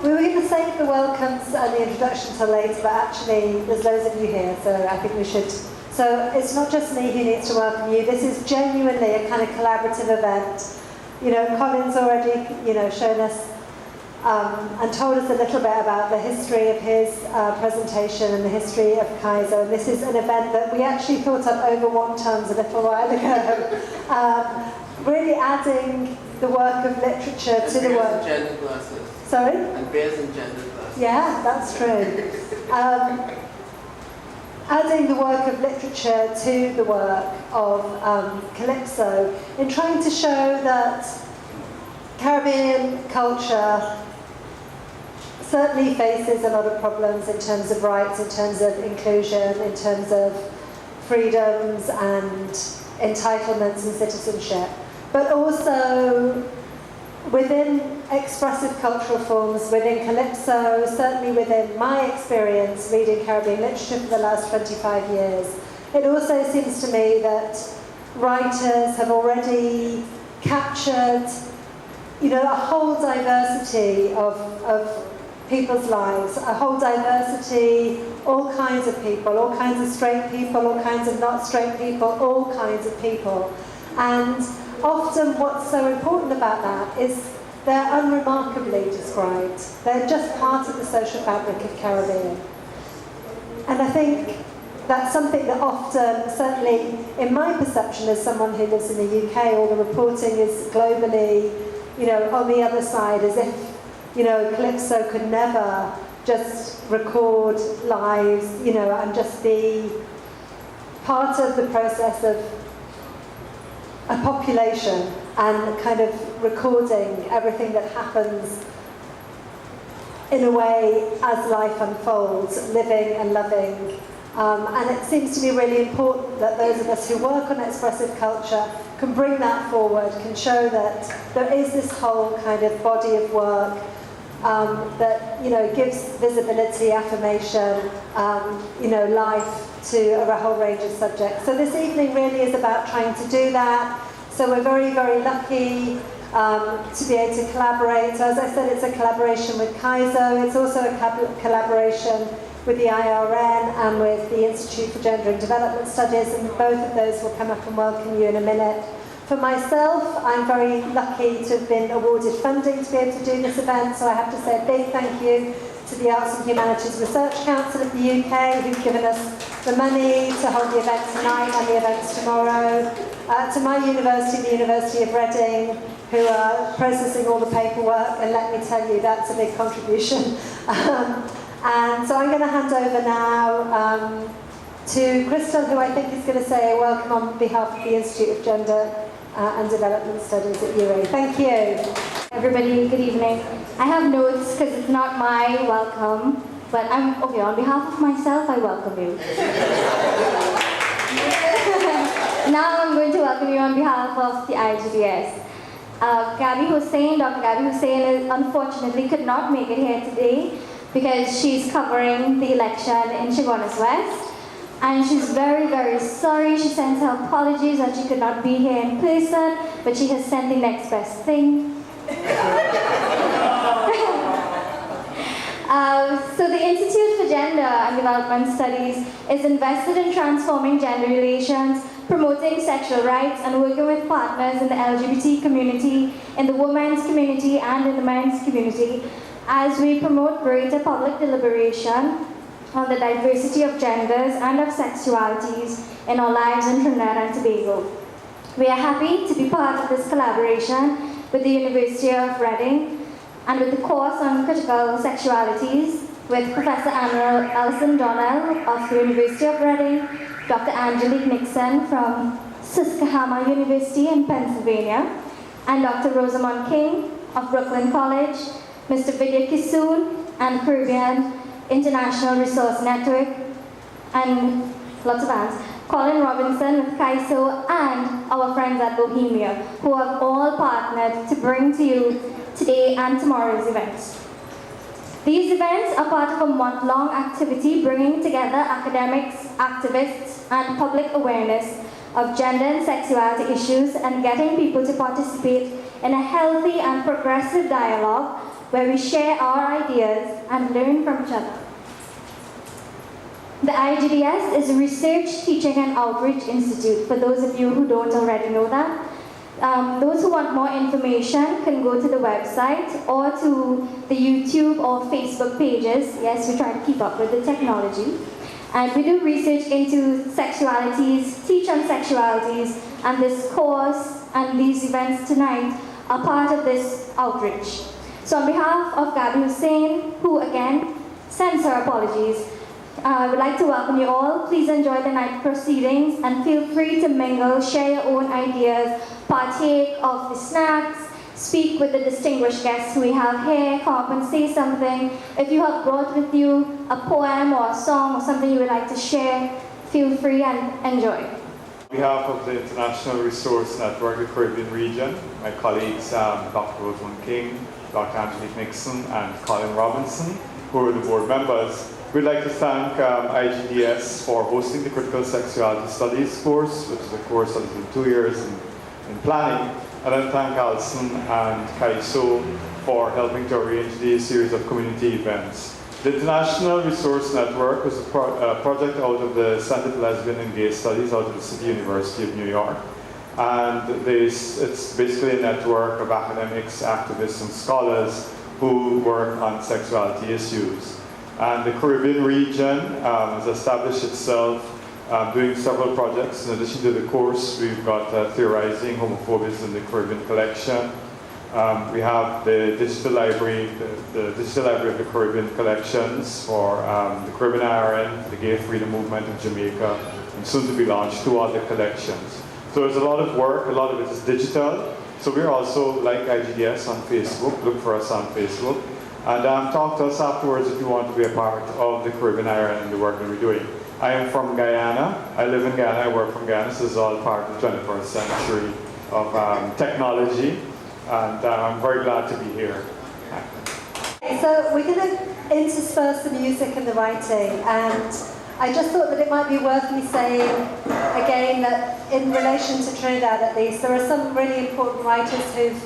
We were going to save the welcomes and the introduction till later, but actually there's loads of you here, so I think we should. So it's not just me who needs to welcome you. This is genuinely a kind of collaborative event. Colin's already, shown us and told us a little bit about the history of his presentation and the history of CAISO. And this is an event that we actually thought up over wontons a little while ago. Really adding the work of literature to the work. Gender classes. Sorry? And bears and gender classes. Yeah, that's true. Adding the work of literature to the work of calypso in trying to show that Caribbean culture certainly faces a lot of problems in terms of rights, in terms of inclusion, in terms of freedoms and entitlements and citizenship, but also within expressive cultural forms, within calypso, certainly within my experience reading Caribbean literature for the last 25 years, it also seems to me that writers have already captured, a whole diversity of people's lives, a whole diversity, all kinds of people, all kinds of straight people, all kinds of not straight people, all kinds of people. And often what's so important about that is they're unremarkably described. They're just part of the social fabric of Caribbean. And I think that's something that often, certainly in my perception as someone who lives in the UK, all the reporting is globally, on the other side, as if, Calypso could never just record lives, and just be part of the process of a population and kind of recording everything that happens in a way as life unfolds, living and loving. And it seems to me really important that those of us who work on expressive culture can bring that forward, can show that there is this whole kind of body of work that gives visibility, affirmation, life to a whole range of subjects. So this evening really is about trying to do that. So we're very, very lucky to be able to collaborate. So as I said, it's a collaboration with CAISO. It's also a collaboration with the IRN and with the Institute for Gender and Development Studies, and both of those will come up and welcome you in a minute. For myself, I'm very lucky to have been awarded funding to be able to do this event, so I have to say a big thank you to the Arts and Humanities Research Council of the UK, who've given us the money to hold the event tonight and the events tomorrow, to my university, the University of Reading, who are processing all the paperwork, and let me tell you, that's a big contribution. And so I'm going to hand over now to Crystal, who I think is going to say a welcome on behalf of the Institute of Gender and Development Studies at UA. Thank you. Everybody, good evening. I have notes because it's not my welcome, but on behalf of myself, I welcome you. Now I'm going to welcome you on behalf of the IGDS. Dr. Gabby Hussain unfortunately could not make it here today because she's covering the election in Chaguanas West. And she's very, very sorry. She sends her apologies that she could not be here in person, but she has sent the next best thing. So the Institute for Gender and Development Studies is invested in transforming gender relations, promoting sexual rights, and working with partners in the LGBT community, in the women's community, and in the men's community as we promote greater public deliberation on the diversity of genders and of sexualities in our lives in Trinidad and Tobago. We are happy to be part of this collaboration with the University of Reading and with the course on Critical Sexualities with Professor Alison Donnell of the University of Reading, Dr. Angelique Nixon from Susquehanna University in Pennsylvania, and Dr. Rosamond King of Brooklyn College, Mr. Vidya Kisoon and Caribbean International Resource Network, and lots of hands, Colin Robinson with CAISO, and our friends at Bohemia, who have all partnered to bring to you today and tomorrow's events. These events are part of a month-long activity bringing together academics, activists, and public awareness of gender and sexuality issues and getting people to participate in a healthy and progressive dialogue where we share our ideas and learn from each other. The IGDS is a research, teaching and outreach institute, for those of you who don't already know that. Those who want more information can go to the website or to the YouTube or Facebook pages. Yes, we try to keep up with the technology. And we do research into sexualities, teach on sexualities, and this course and these events tonight are part of this outreach. So on behalf of Gabby Hussain, who again sends her apologies, I would like to welcome you all. Please enjoy the night proceedings and feel free to mingle, share your own ideas, partake of the snacks, speak with the distinguished guests who we have here, come up and say something. If you have brought with you a poem or a song or something you would like to share, feel free and enjoy. On behalf of the International Resource Network, the Caribbean region, my colleagues Dr. Rosamund King, Dr. Angelique Nixon, and Colin Robinson, who are the board members, we'd like to thank IGDS for hosting the Critical Sexuality Studies course, which is a course that has been 2 years in planning. And then thank Alison and CAISO for helping to arrange these series of community events. The International Resource Network was a project out of the Center for Lesbian and Gay Studies out of the City University of New York. And it's basically a network of academics, activists, and scholars who work on sexuality issues. And the Caribbean region has established itself doing several projects. In addition to the course, we've got Theorizing Homophobia in the Caribbean collection. We have the Digital Library, the Digital Library of the Caribbean collections for the Caribbean IRN, the Gay Freedom Movement in Jamaica, and soon to be launched 2 other collections. So there's a lot of work, a lot of it is digital. So we're also, like IGDS, on Facebook. Look for us on Facebook. And talk to us afterwards if you want to be a part of the Caribbean IRN and the work that we're doing. I am from Guyana. I live in Guyana. I work from Guyana. This is all part of the 21st century of technology. And I'm very glad to be here. So we're going to intersperse the music and the writing. And I just thought that it might be worth me saying again that in relation to Trinidad at least, there are some really important writers who've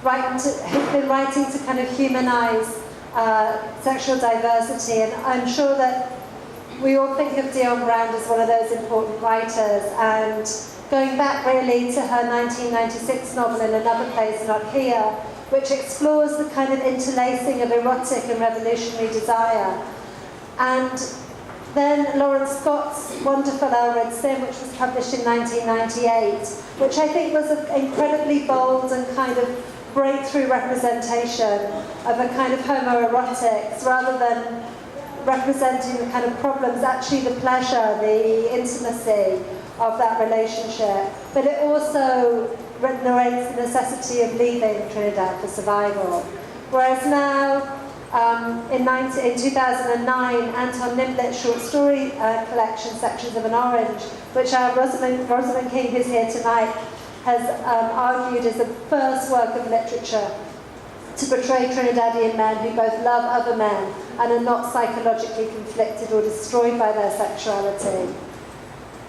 been writing to kind of humanize sexual diversity, and I'm sure that we all think of Dion Brand as one of those important writers, and going back really to her 1996 novel In Another Place Not Here, which explores the kind of interlacing of erotic and revolutionary desire. And then Lawrence Scott's wonderful El Red Sin, which was published in 1998, which I think was an incredibly bold and kind of breakthrough representation of a kind of homoerotics, rather than representing the kind of problems, actually the pleasure, the intimacy of that relationship. But it also narrates the necessity of leaving Trinidad for survival. Whereas now, in 2009, Anton Nimblich's short story collection, Sections of an Orange, which our Rosamund King, who's here tonight, has argued is the first work of literature to portray Trinidadian men who both love other men and are not psychologically conflicted or destroyed by their sexuality.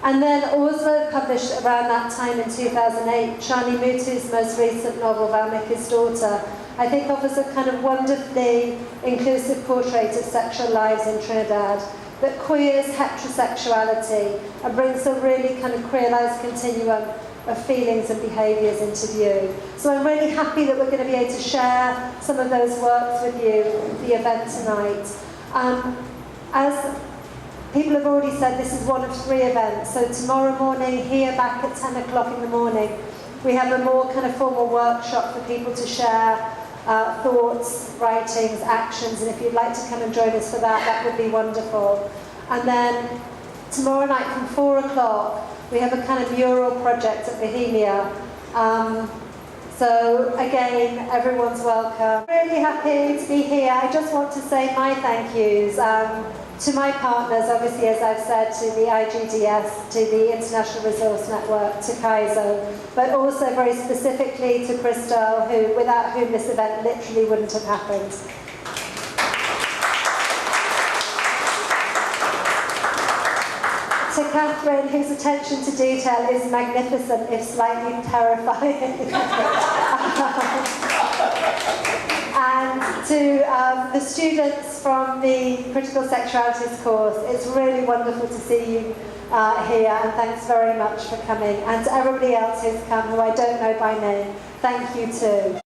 And then also published around that time in 2008, Shani Mutu's most recent novel, Valmiki's Daughter, I think offers a kind of wonderfully inclusive portrait of sexual lives in Trinidad that queers heterosexuality and brings a really kind of queerized continuum of feelings and behaviours into view. So I'm really happy that we're going to be able to share some of those works with you at the event tonight. As people have already said, this is one of 3 events. So tomorrow morning, here back at 10 o'clock in the morning, we have a more kind of formal workshop for people to share thoughts, writings, actions, and if you'd like to come and join us for that, that would be wonderful. And then tomorrow night from 4 o'clock, we have a kind of mural project at Bohemia. So again, everyone's welcome. Really happy to be here. I just want to say my thank yous to my partners, obviously, as I've said, to the IGDS, to the International Resource Network, to CAISO, but also very specifically to Crystal, without whom this event literally wouldn't have happened. To Catherine, whose attention to detail is magnificent, if slightly terrifying. And to the students from the Critical Sexualities course, it's really wonderful to see you here, and thanks very much for coming. And to everybody else who's come, who I don't know by name, thank you too.